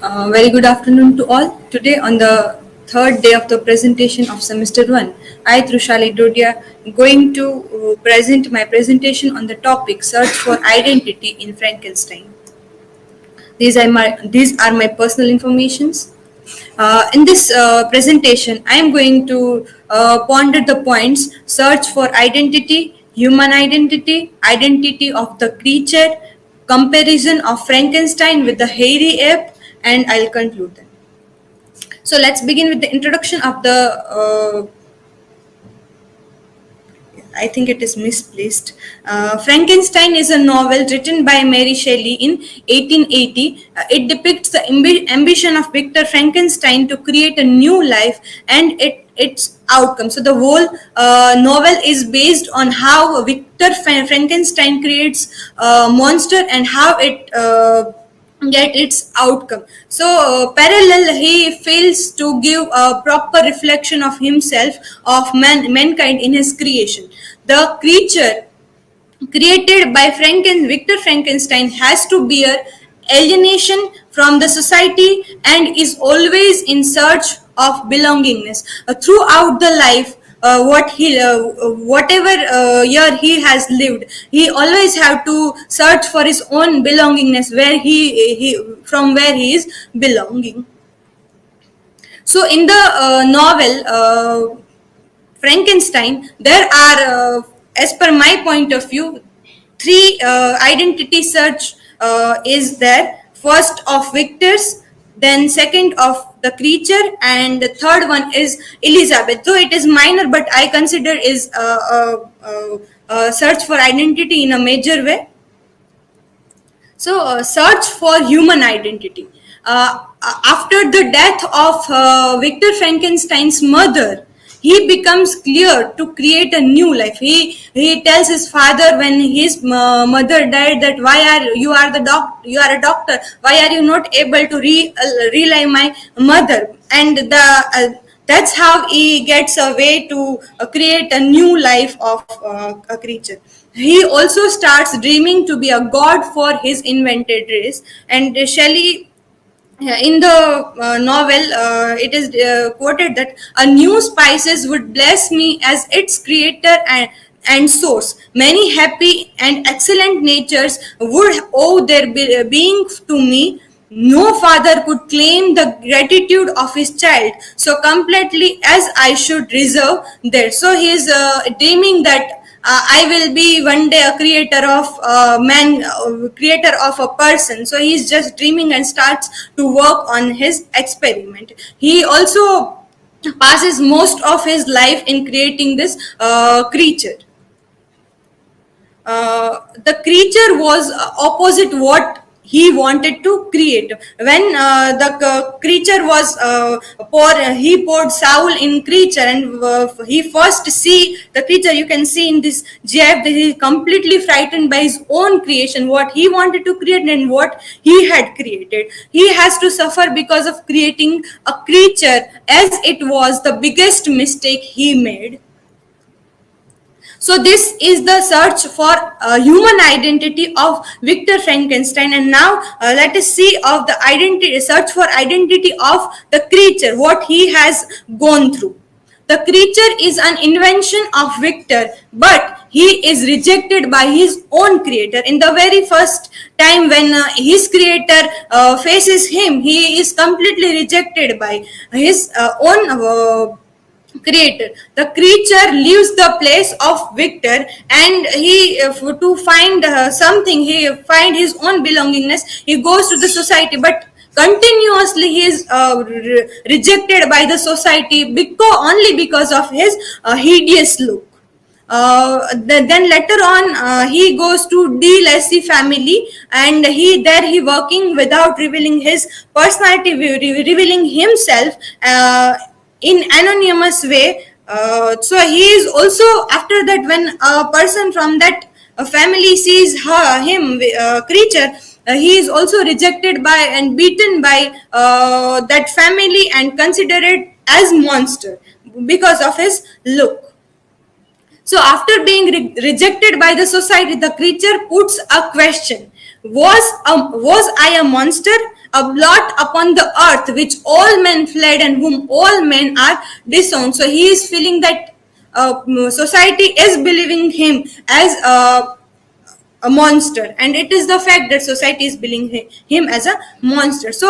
Very good afternoon to all. Today, on the third day of the presentation of semester one, I, through Shelley, going to present my presentation on the topic "Search for Identity in Frankenstein." These are my personal informations. In this presentation, I am going to ponder the points: search for identity, human identity, identity of the creature, comparison of Frankenstein with the hairy ape, and I'll conclude them. So let's begin with the introduction of the I think it is misplaced. Frankenstein is a novel written by Mary Shelley in 1880. It depicts the ambition of Victor Frankenstein to create a new life and its outcome. So the whole novel is based on how Victor Frankenstein creates a monster and how it get its outcome. So parallel, he fails to give a proper reflection of himself, of mankind in his creation. The creature created by Victor Frankenstein has to bear alienation from the society and is always in search of belongingness. Throughout the life, whatever year he has lived, he always have to search for his own belongingness, where from where he is belonging. So in the novel Frankenstein, there are, as per my point of view, three identity search is there. First of Victor's, then second of the creature, and the third one is Elizabeth. Though it is minor, but I consider is a search for identity in a major way. So, search for human identity. After the death of Victor Frankenstein's mother, he becomes clear to create a new life. He tells his father when his mother died that you are a doctor. Why are you not able to relive my mother? And that's how he gets a way to create a new life of a creature. He also starts dreaming to be a god for his invented race. And Shelley, in the novel, it is quoted that a new species would bless me as its creator and source. Many happy and excellent natures would owe their being to me. No father could claim the gratitude of his child so completely as I should reserve there. So he is dreaming that I will be one day a creator of creator of a person. So he's just dreaming and starts to work on his experiment. He also passes most of his life in creating this creature. The creature was opposite what he wanted to create. When the creature was he poured soul in creature, and he first see the creature. You can see in this GIF that he is completely frightened by his own creation, what he wanted to create and what he had created. He has to suffer because of creating a creature, as it was the biggest mistake he made. So this is the search for human identity of Victor Frankenstein. And now let us see of the search for identity of the creature, what he has gone through. The creature is an invention of Victor, but he is rejected by his own creator. In the very first time when his creator faces him, he is completely rejected by his own creator. The creature leaves the place of Victor, and he to find something, he find his own belongingness. He goes to the society, but continuously he is rejected by the society only because of his hideous look. Then later on, he goes to D. Lacy family, and he working without revealing his personality, revealing himself in anonymous way. So he is also, after that, when a person from that family sees him creature, he is also rejected by and beaten by that family and considered as monster because of his look. So after being rejected by the society, the creature puts a question: Was I a monster, a blot upon the earth, which all men fled and whom all men are disowned? So he is feeling that society is believing him as a monster, and it is the fact that society is believing him as a monster. So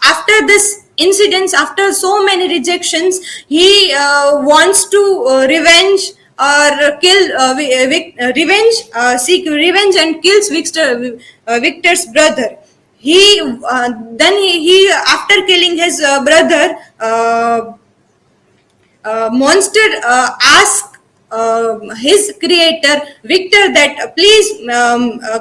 after this incidents, after so many rejections, he wants to revenge or kill seek revenge and kills Victor's brother. He then he After killing his brother, monster asked his creator Victor that please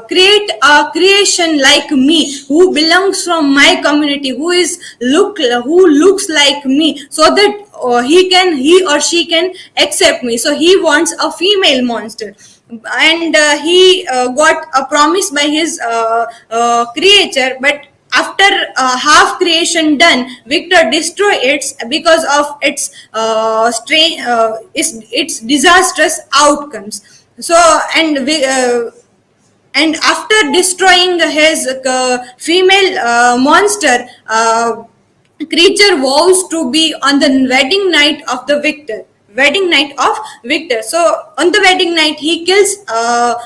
create a creation like me, who belongs from my community, who looks like me, so that he or she can accept me. So he wants a female monster, and he got a promise by his creator. But after half creation done, Victor destroy it because of its disastrous outcomes. So and after destroying his female monster, creature vows to be on the wedding night of Victor. So on the wedding night, he kills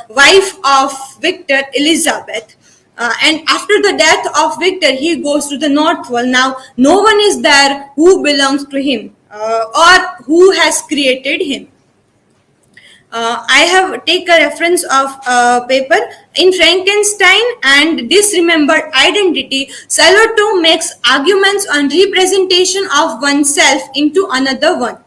wife of Victor, Elizabeth. And after the death of Victor, he goes to the North Pole. Now, no one is there who belongs to him or who has created him. I have take a reference of paper in Frankenstein and Disremembered Identity. Salvatore makes arguments on representation of oneself into another one.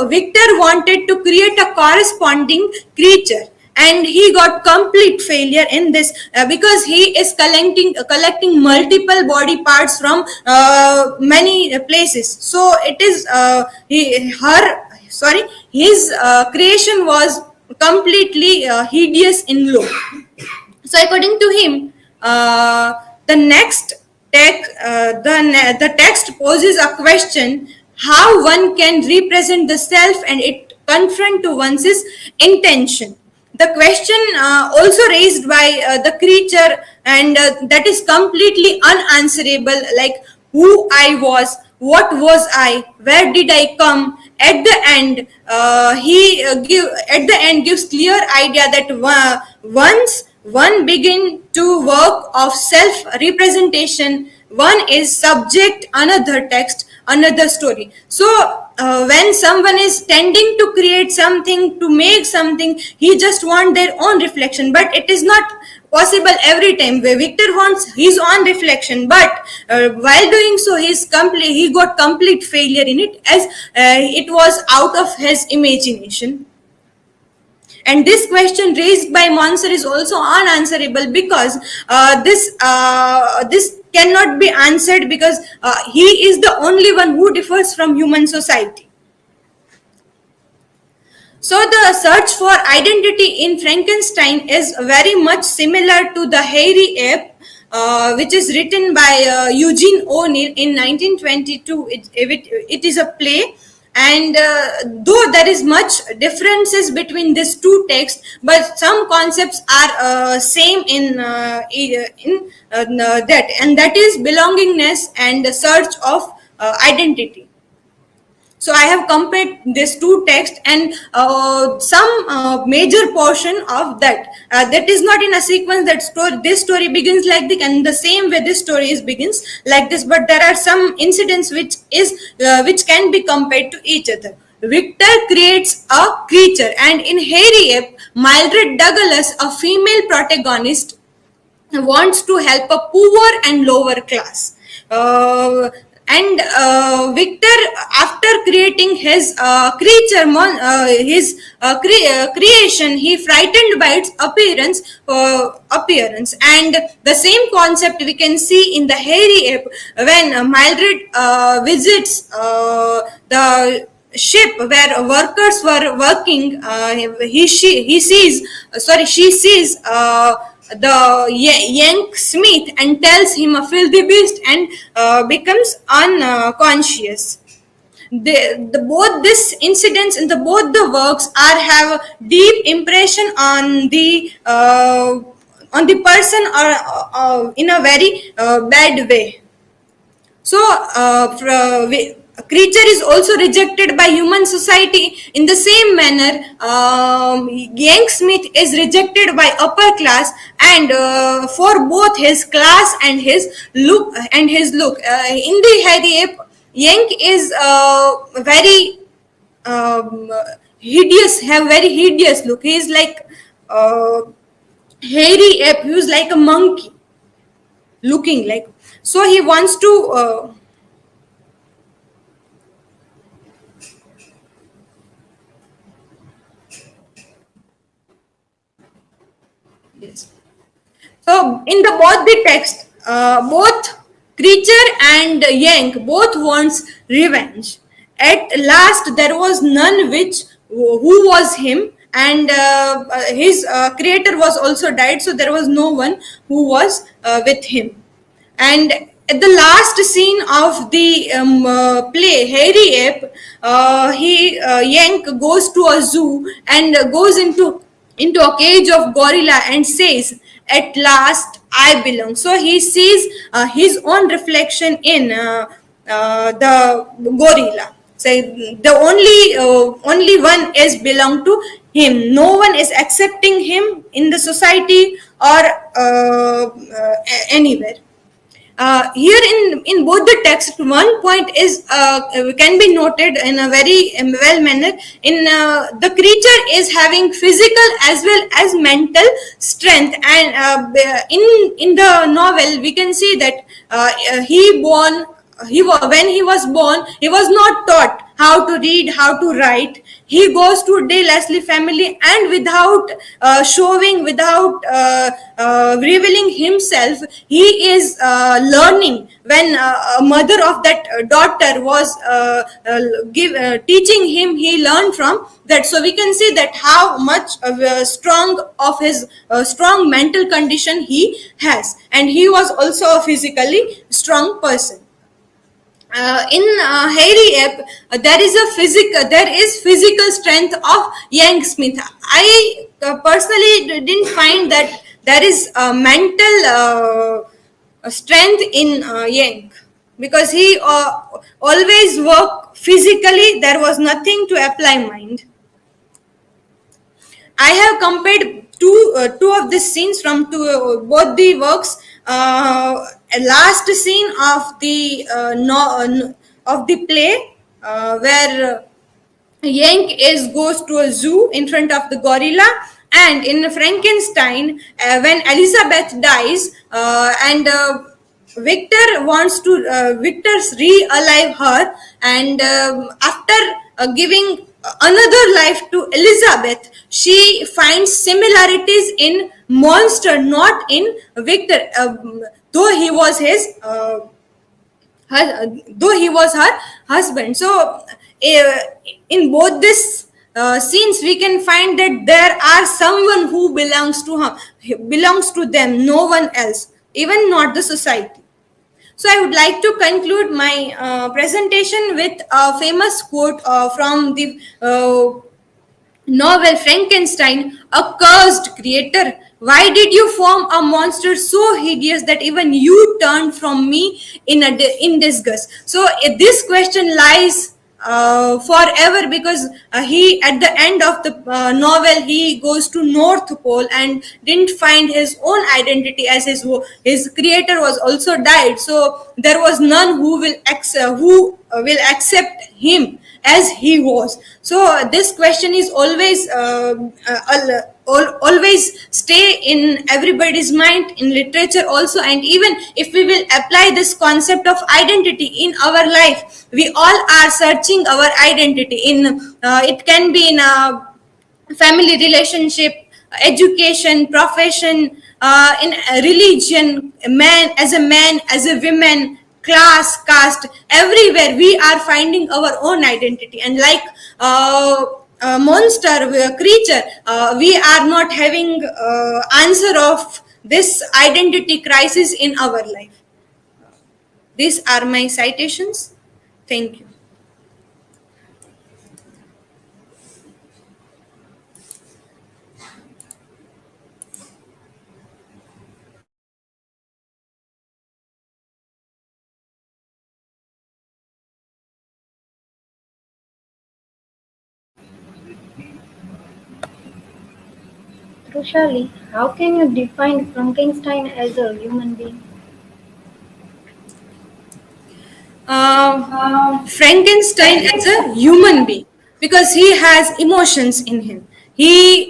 Victor wanted to create a corresponding creature, and he got complete failure in this because he is collecting multiple body parts from many places. So it is his creation was completely hideous in look. So according to him, the next the text poses a question: how one can represent the self and it confront to one's intention. The question also raised by the creature, and that is completely unanswerable, like who I was, what was I, where did I come. At the end, gives clear idea that once one begin to work of self representation, one is subject, another text, another story. So when someone is tending to create something, to make something, he just want their own reflection, but it is not possible every time. Where Victor wants his own reflection, but while doing so, he got complete failure in it, as it was out of his imagination. And this question raised by Monser is also unanswerable, because this cannot be answered, because he is the only one who differs from human society. So the search for identity in Frankenstein is very much similar to the Hairy Ape, which is written by Eugene O'Neill in 1922. It is a play, and though there is much differences between these two texts, but some concepts are same in that, and that is belongingness and the search of identity. So I have compared these two texts, and some major portion of that that is not in a sequence. This story begins like this, and the same way this story begins like this. But there are some incidents which can be compared to each other. Victor creates a creature, and in Hairy Ape, Mildred Douglas, a female protagonist, wants to help a poor and lower class. And Victor, after creating his creation, he frightened by its appearance, and the same concept we can see in the Hairy Ape when Mildred visits the ship where workers were working. She sees the Yank Smith and tells him a filthy beast, and becomes unconscious. Both these incidents in both the works have deep impression on the on the person, or in a very bad way. So, a creature is also rejected by human society in the same manner. Yank Smith is rejected by upper class, and for both his class and his look. In the Hairy Ape, Yank is very um, hideous, have very hideous look. He is like uh, hairy ape. He is like a monkey looking like. So he wants to. Yes. So in the both the text, both creature and Yank both wants revenge. At last, there was none which who was him, and his creator was also died. So there was no one who was with him. And at the last scene of the play, Hairy Ape, he Yank goes to a zoo and goes into a cage of gorilla and says, "At last, I belong." So he sees his own reflection in the gorilla. So the only one is belong to him. No one is accepting him in the society or anywhere. Here in both the text, one point is can be noted in a very well manner. In the creature is having physical as well as mental strength, and in the novel we can see that when he was born, he was not taught how to read, how to write. He goes to De Leslie family, and without without revealing himself, he is learning. When a mother of that daughter was teaching him, he learned from that. So we can see that how much strong mental condition he has, and he was also a physically strong person. In Hairy Ape, there is physical strength of Yank Smith. I personally didn't find that there is mental strength in Yank, because he always worked physically. There was nothing to apply mind. I have compared two of the scenes from both the works. Last scene of the of the play, where Yank is goes to a zoo in front of the gorilla, and in Frankenstein, when Elizabeth dies, and Victor's re-alive her, and after giving another life to Elizabeth, she finds similarities in monster, not in Victor, though he was though he was her husband. So in both these scenes we can find that there are someone who belongs to them, no one else, even not the society. So I would like to conclude my presentation with a famous quote from the novel Frankenstein: "A cursed creator, why did you form a monster so hideous that even you turned from me in disgust?" So this question lies forever, because he at the end of the novel he goes to North Pole and didn't find his own identity, as his creator was also died. So there was none who will accept him as he was. So this question is always stay in everybody's mind, in literature also. And even if we will apply this concept of identity in our life, we all are searching our identity in it can be in a family relationship, education, profession, in religion, man, as a woman, class, caste, everywhere we are finding our own identity. And like monster, creature, we are not having answer of this identity crisis in our life. These are my citations. Thank you. So, Shelley, how can you define Frankenstein as a human being? um, Frankenstein as a human being because he has emotions in him. He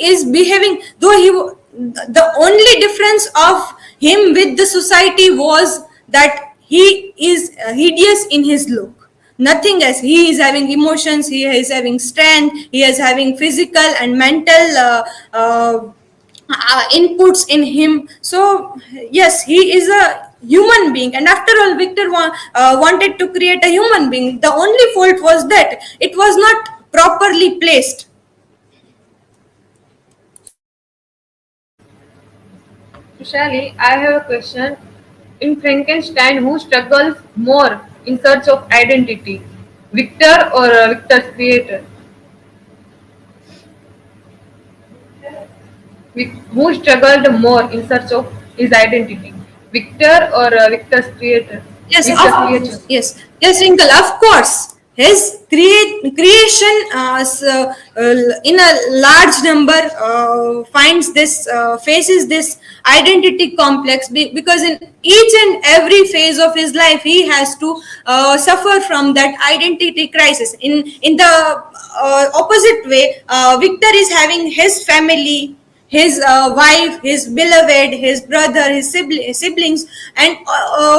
is behaving though the only difference of him with the society was that he is hideous in his look. Nothing else. He is having emotions. He is having strength. He is having physical and mental inputs in him. So yes, he is a human being, and after all, Victor wanted to create a human being. The only fault was that it was not properly placed. Shally, I have a question. In Frankenstein, who struggles more in search of identity? Victor or Victor's creator? Who struggled more in search of his identity? Victor or Victor's creator? Yes, Victor's creator. yes, Wrinkle. Of course, his creation in a large number finds this faces this identity complex because in each and every phase of his life he has to suffer from that identity crisis. In the opposite way, Victor is having his family, his wife, his beloved, his brother, his siblings, and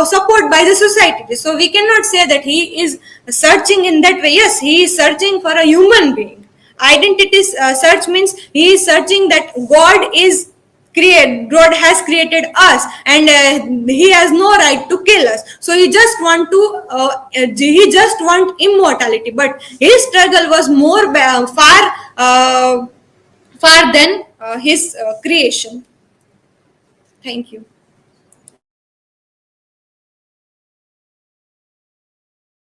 support by the society. So we cannot say that he is searching in that way. Yes, he is searching for a human being. Identity search means he is searching that God has created us, and he has no right to kill us. So he just want immortality, but his struggle was more far than his creation. Thank you.